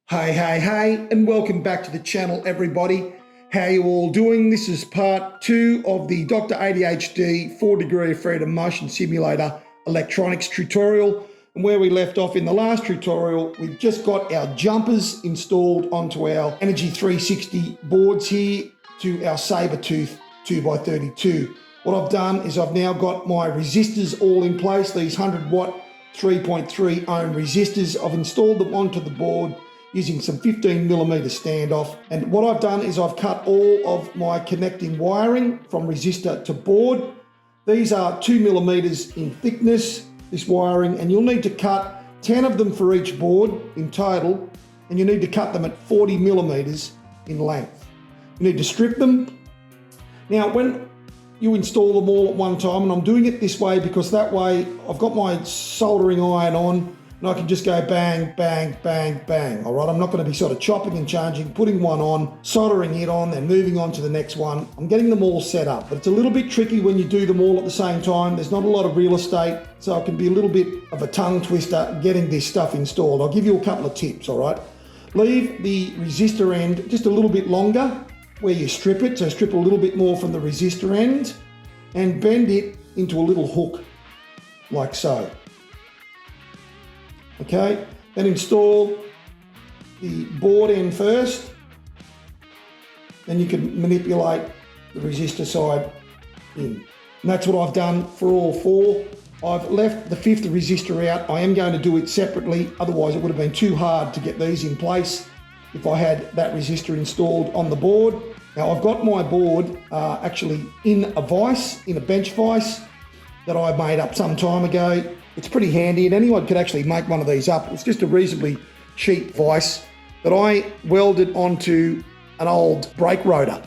Hey, and welcome back to the channel, everybody. How you all doing? This is part 2 of the Dr ADHD 4-degree of freedom motion simulator electronics tutorial. And where we left off in the last tutorial, we've just got our jumpers installed onto our Energy 360 boards here to our Sabertooth 2x32. What I've done is I've now got my resistors all in place, these 100 watt 3.3 ohm resistors. I've installed them onto the board using some 15mm standoff. And what I've done is I've cut all of my connecting wiring from resistor to board. These are 2mm in thickness, this wiring, and you'll need to cut 10 of them for each board in total, and you need to cut them at 40mm in length. You need to strip them. Now, when you install them all at one time, and I'm doing it this way because that way I've got my soldering iron on, and I can just go bang, bang, bang, bang, all right? I'm not going to be sort of chopping and changing, putting one on, soldering it on, then moving on to the next one. I'm getting them all set up, but it's a little bit tricky when you do them all at the same time. There's not a lot of real estate, so it can be a little bit of a tongue twister getting this stuff installed. I'll give you a couple of tips, all right? Leave the resistor end just a little bit longer where you strip it, so strip a little bit more from the resistor end and bend it into a little hook, like so. Okay, then install the board end first, then you can manipulate the resistor side in. And that's what I've done for all four. I've left the fifth resistor out. I am going to do it separately, otherwise it would have been too hard to get these in place if I had that resistor installed on the board. Now I've got my board actually in a vise, in a bench vise that I made up some time ago. It's pretty handy, and anyone could actually make one of these up. It's just a reasonably cheap vise that I welded onto an old brake rotor.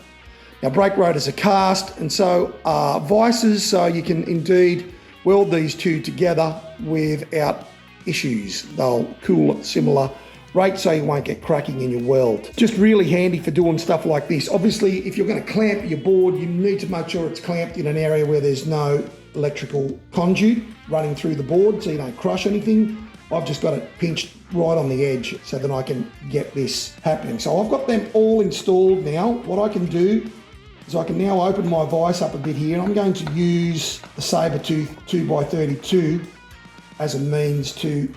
Now brake rotors are cast, and so are vices, so you can indeed weld these two together without issues. They'll cool at similar rate so you won't get cracking in your weld. Just really handy for doing stuff like this. Obviously, if you're going to clamp your board, you need to make sure it's clamped in an area where there's no electrical conduit running through the board so you don't crush anything. I've just got it pinched right on the edge so that I can get this happening. So I've got them all installed now. What I can do is I can now open my vise up a bit here, and I'm going to use the Sabertooth 2x32 as a means to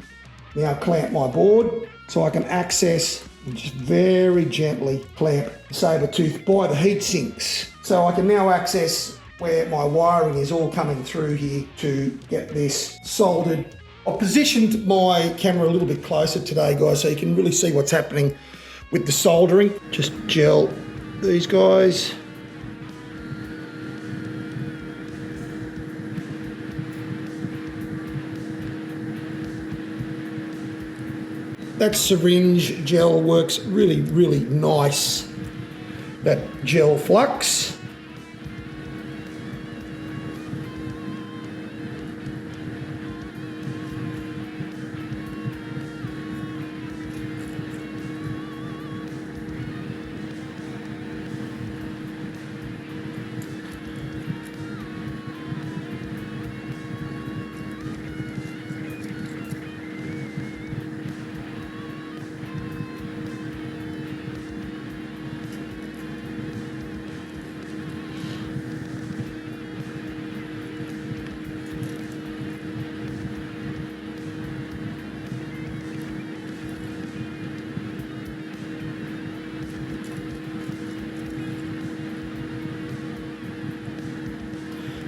now clamp my board, so I can access and just very gently clamp the Sabertooth by the heat sinks. So I can now access where my wiring is all coming through here to get this soldered. I've positioned my camera a little bit closer today, guys, so you can really see what's happening with the soldering. Just gel these guys. That syringe gel works really, really nice. That gel flux.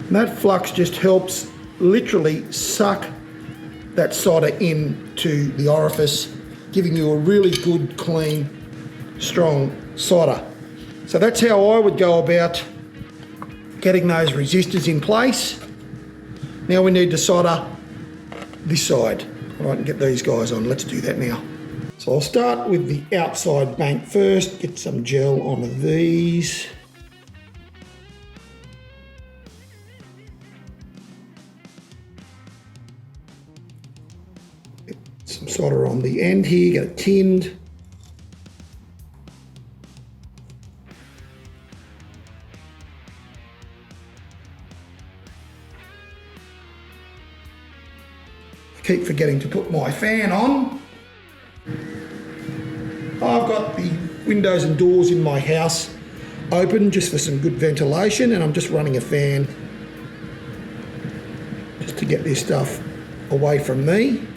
And that flux just helps literally suck that solder into the orifice, giving you a really good, clean, strong solder. So that's how I would go about getting those resistors in place. Now we need to solder this side. All right, and get these guys on. Let's do that now. So I'll start with the outside bank first, get some gel onto these. Some solder on the end here, get it tinned. I keep forgetting to put my fan on. I've got the windows and doors in my house open just for some good ventilation, and I'm just running a fan just to get this stuff away from me.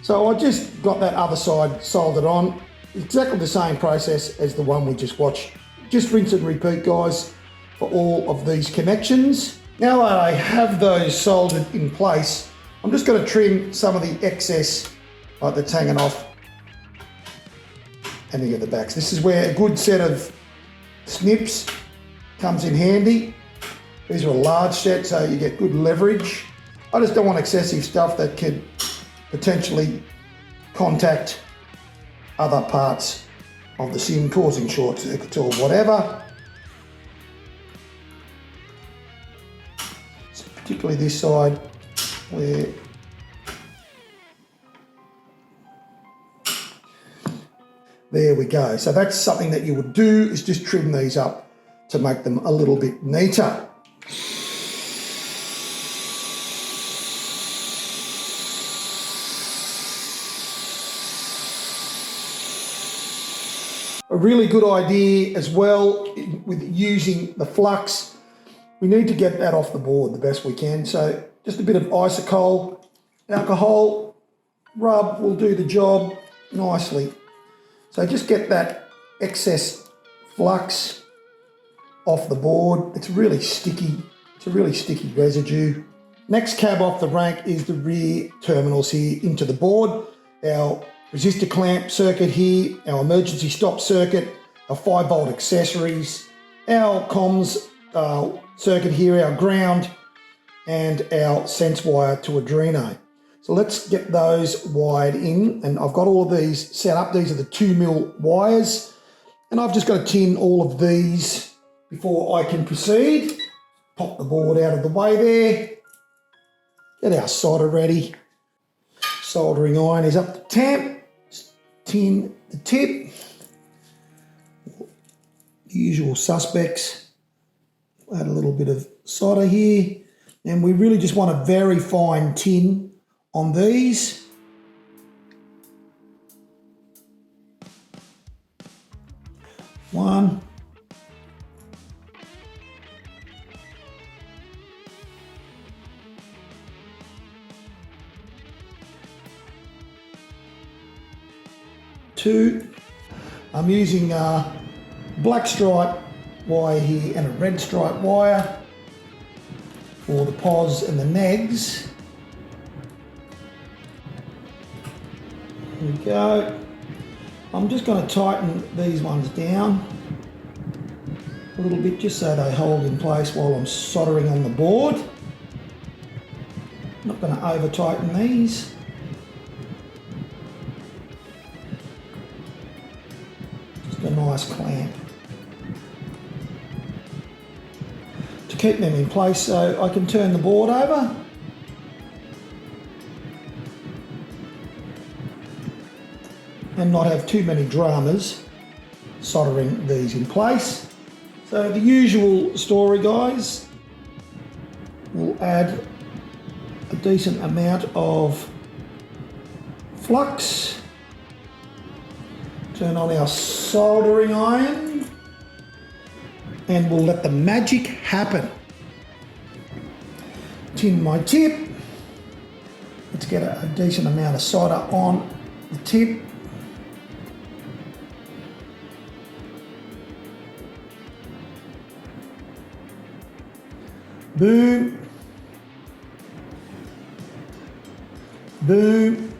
So I just got that other side soldered on. Exactly the same process as the one we just watched. Just rinse and repeat, guys, for all of these connections. Now that I have those soldered in place, I'm just going to trim some of the excess that's hanging off any of the backs. This is where a good set of snips comes in handy. These are a large set, so you get good leverage. I just don't want excessive stuff that could potentially contact other parts of the sim, causing short circuits or whatever. So particularly this side where there we go. So that's something that you would do, is just trim these up to make them a little bit neater. A really good idea as well with using the flux, we need to get that off the board the best we can. So just a bit of isocol, alcohol, rub will do the job nicely. So just get that excess flux off the board. It's really sticky. It's a really sticky residue. Next cab off the rank is the rear terminals here into the board. Our resistor clamp circuit here, our emergency stop circuit, our 5-volt accessories, our comms circuit here, our ground, and our sense wire to Arduino. So let's get those wired in, and I've got all of these set up. These are the 2mm wires, and I've just got to tin all of these before I can proceed. Pop the board out of the way there. Get our solder ready. Soldering iron is up to temp. Tin the tip. The usual suspects. Add a little bit of solder here, and we really just want a very fine tin on these. One. Two. I'm using a black stripe wire here and a red stripe wire for the pos and the negs. There we go. I'm just going to tighten these ones down a little bit just so they hold in place while I'm soldering on the board. Not going to over tighten these. A nice clamp to keep them in place so I can turn the board over. And not have too many dramas soldering these in place. So the usual story, guys, we'll add a decent amount of flux. Turn on our soldering iron, and we'll let the magic happen. Tin my tip. Let's get a decent amount of solder on the tip. Boom. Boom.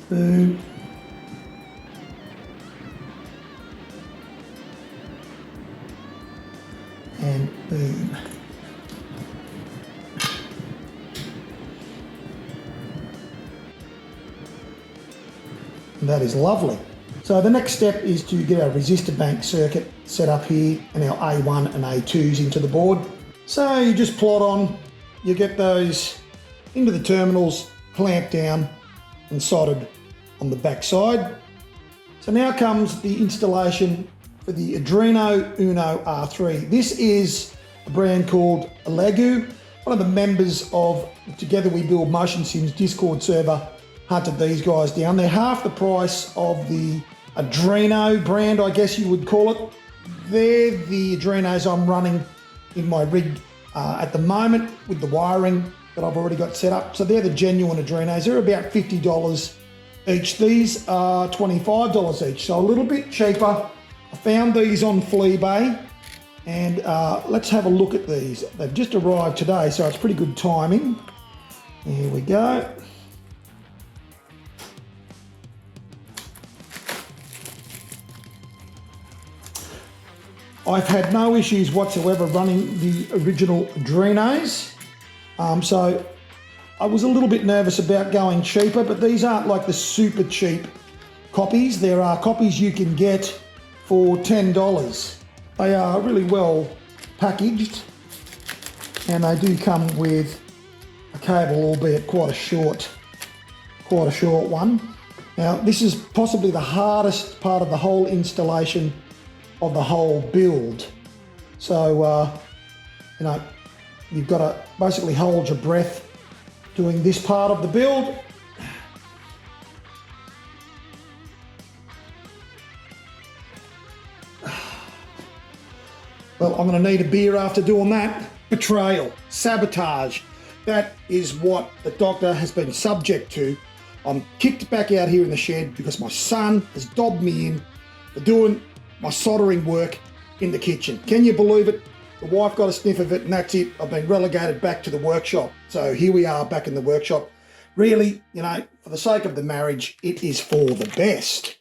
Boom. And boom. And that is lovely. So the next step is to get our resistor bank circuit set up here and our A1 and A2s into the board. So you just plot on, you get those into the terminals, clamped down and soldered on the back side. So now comes the installation for the Arduino Uno R3. This is a brand called Legu. One of the members of Together We Build Motion Sims Discord server hunted these guys down. They're half the price of the Arduino brand, I guess you would call it. They're the Arduinos I'm running in my rig at the moment with the wiring that I've already got set up. So they're the genuine Arduinos. They're about $50 each. These are $25 each, so a little bit cheaper. I found these on Fleabay, and let's have a look at these. They've just arrived today, so it's pretty good timing. Here we go. I've had no issues whatsoever running the original Arduinos. So I was a little bit nervous about going cheaper, but these aren't like the super cheap copies. There are copies you can get for $10. They are really well packaged, and they do come with a cable, albeit quite a short one. Now, this is possibly the hardest part of the whole installation of the whole build. So, you know, you've got to basically hold your breath doing this part of the build. Well, I'm going to need a beer after doing that. Betrayal, sabotage, that is what the doctor has been subject to. I'm kicked back out here in the shed because my son has dobbed me in for doing my soldering work in the kitchen. Can you believe it? The wife got a sniff of it and that's it. I've been relegated back to the workshop. So here we are back in the workshop. Really, you know, for the sake of the marriage, it is for the best.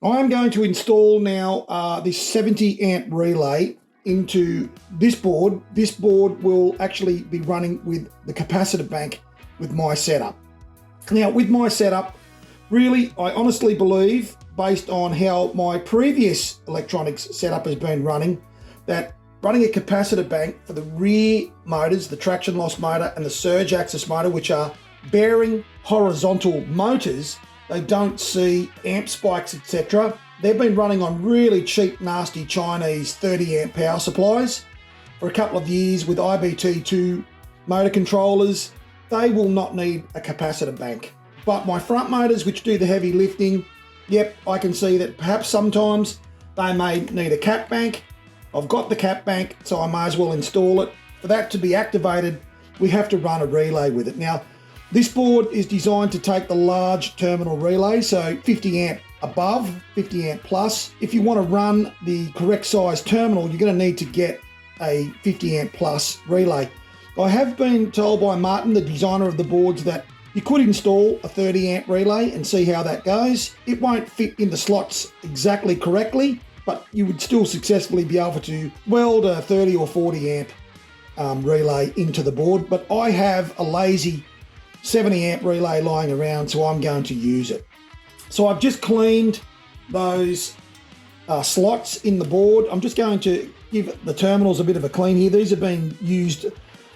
I'm going to install now this 70 amp relay into this board. This board will actually be running with the capacitor bank with my setup. Now, with my setup, really, I honestly believe, based on how my previous electronics setup has been running, that running a capacitor bank for the rear motors, the traction loss motor and the surge axis motor, which are bearing horizontal motors, they don't see amp spikes, etc. They've been running on really cheap, nasty Chinese 30 amp power supplies for a couple of years with IBT2 motor controllers. They will not need a capacitor bank. But my front motors, which do the heavy lifting, yep, I can see that perhaps sometimes they may need a cap bank. I've got the cap bank, so I may as well install it. For that to be activated, we have to run a relay with it. Now, this board is designed to take the large terminal relay, so 50 amp above, 50 amp plus. If you want to run the correct size terminal, you're going to need to get a 50 amp plus relay. I have been told by Martin, the designer of the boards, that you could install a 30 amp relay and see how that goes. It won't fit in the slots exactly correctly, but you would still successfully be able to weld a 30 or 40 amp relay into the board. But I have a lazy 70 amp relay lying around, so I'm going to use it. So I've just cleaned those slots in the board. I'm just going to give the terminals a bit of a clean here. These have been used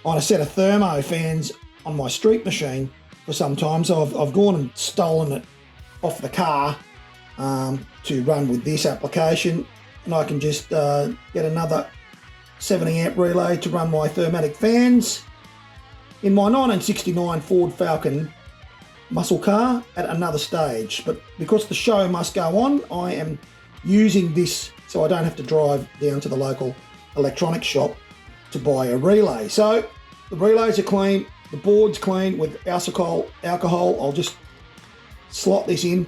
on a set of thermo fans on my street machine for some time, so I've gone and stolen it off the car to run with this application, and I can just get another 70 amp relay to run my thermatic fans in my 1969 Ford Falcon muscle car at another stage. But because the show must go on, I am using this so I don't have to drive down to the local electronics shop to buy a relay. So the relays are clean, the board's clean with alcohol. I'll just slot this in.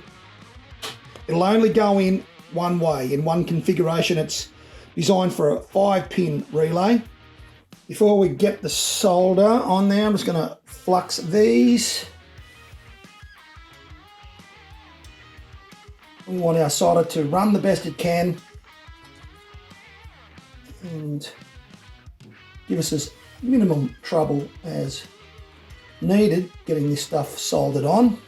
It'll only go in one way, in one configuration. It's designed for a 5-pin relay. Before we get the solder on there, I'm just going to flux these. We want our solder to run the best it can and give us as minimum trouble as needed getting this stuff soldered on.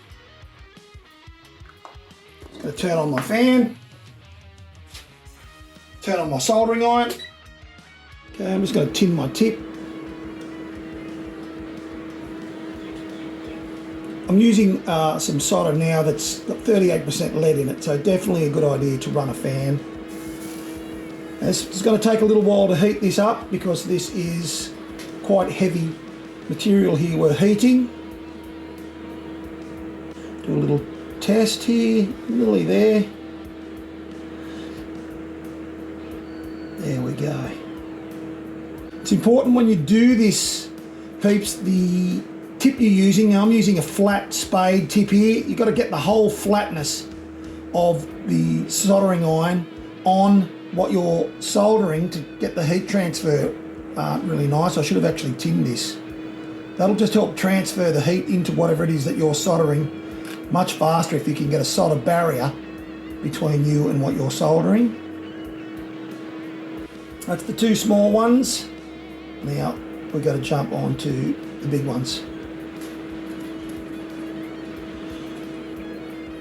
going to turn on my fan, turn on my soldering iron. Okay, I'm just going to tin my tip. I'm using some solder now that's got 38% lead in it, so definitely a good idea to run a fan. It's going to take a little while to heat this up because this is quite heavy material here we're heating. Do a little test here, nearly there. There we go. It's important when you do this, peeps, the tip you're using, I'm using a flat spade tip here, you've got to get the whole flatness of the soldering iron on what you're soldering to get the heat transfer really nice. I should have actually tinned this. That'll just help transfer the heat into whatever it is that you're soldering much faster if you can get a solder barrier between you and what you're soldering. That's the two small ones. Now we've got to jump on to the big ones.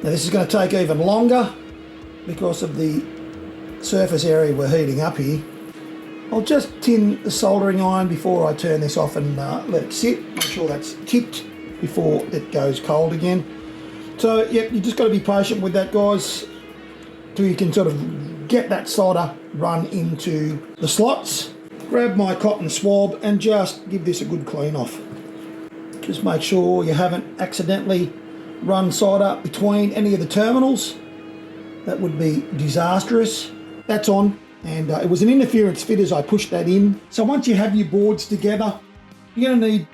Now this is going to take even longer because of the surface area we're heating up here. I'll just tin the soldering iron before I turn this off and let it sit. Make sure that's tipped before it goes cold again. So yeah, you just got to be patient with that, guys, till you can sort of get that solder run into the slots. Grab my cotton swab and just give this a good clean off. Just make sure you haven't accidentally run solder between any of the terminals. That would be disastrous. That's on, and it was an interference fit as I pushed that in. So once you have your boards together, you're going to need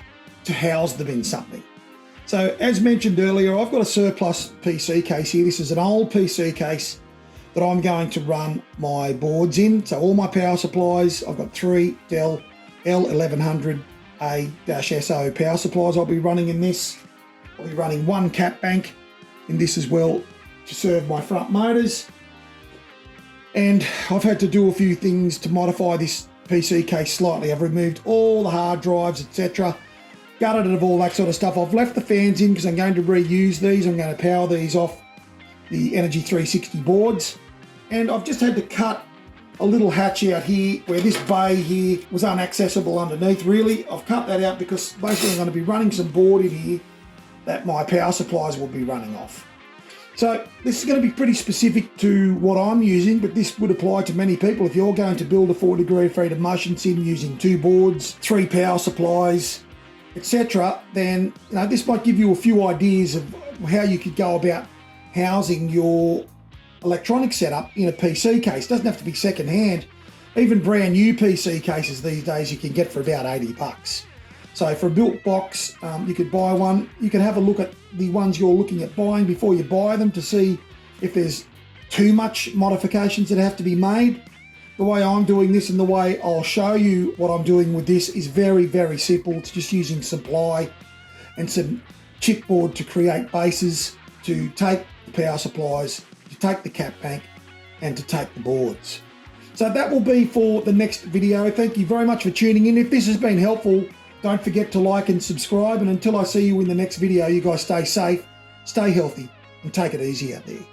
to house them in something. So as mentioned earlier, I've got a surplus PC case here. This is an old PC case that I'm going to run my boards in. So all my power supplies, I've got 3 Dell L1100A-SO power supplies I'll be running in this. I'll be running 1 cap bank in this as well to serve my front motors. And I've had to do a few things to modify this PC case slightly. I've removed all the hard drives, etc. Gutted it of all that sort of stuff. I've left the fans in because I'm going to reuse these. I'm going to power these off the Energy 360 boards. And I've just had to cut a little hatch out here where this bay here was inaccessible underneath, really. I've cut that out because basically I'm going to be running some board in here that my power supplies will be running off. So this is going to be pretty specific to what I'm using, but this would apply to many people. If you're going to build a 4-degree of freedom motion sim using 2 boards, 3 power supplies, etc., then this might give you a few ideas of how you could go about housing your electronic setup in a PC case. It doesn't have to be second hand. Even brand new PC cases these days you can get for about $80. So for a built box, you could buy one. You can have a look at the ones you're looking at buying before you buy them to see if there's too much modifications that have to be made. The way I'm doing this and the way I'll show you what I'm doing with this is very, very simple. It's just using some ply and some chipboard to create bases, to take the power supplies, to take the cap bank, and to take the boards. So that will be for the next video. Thank you very much for tuning in. If this has been helpful, don't forget to like and subscribe. And until I see you in the next video, you guys stay safe, stay healthy, and take it easy out there.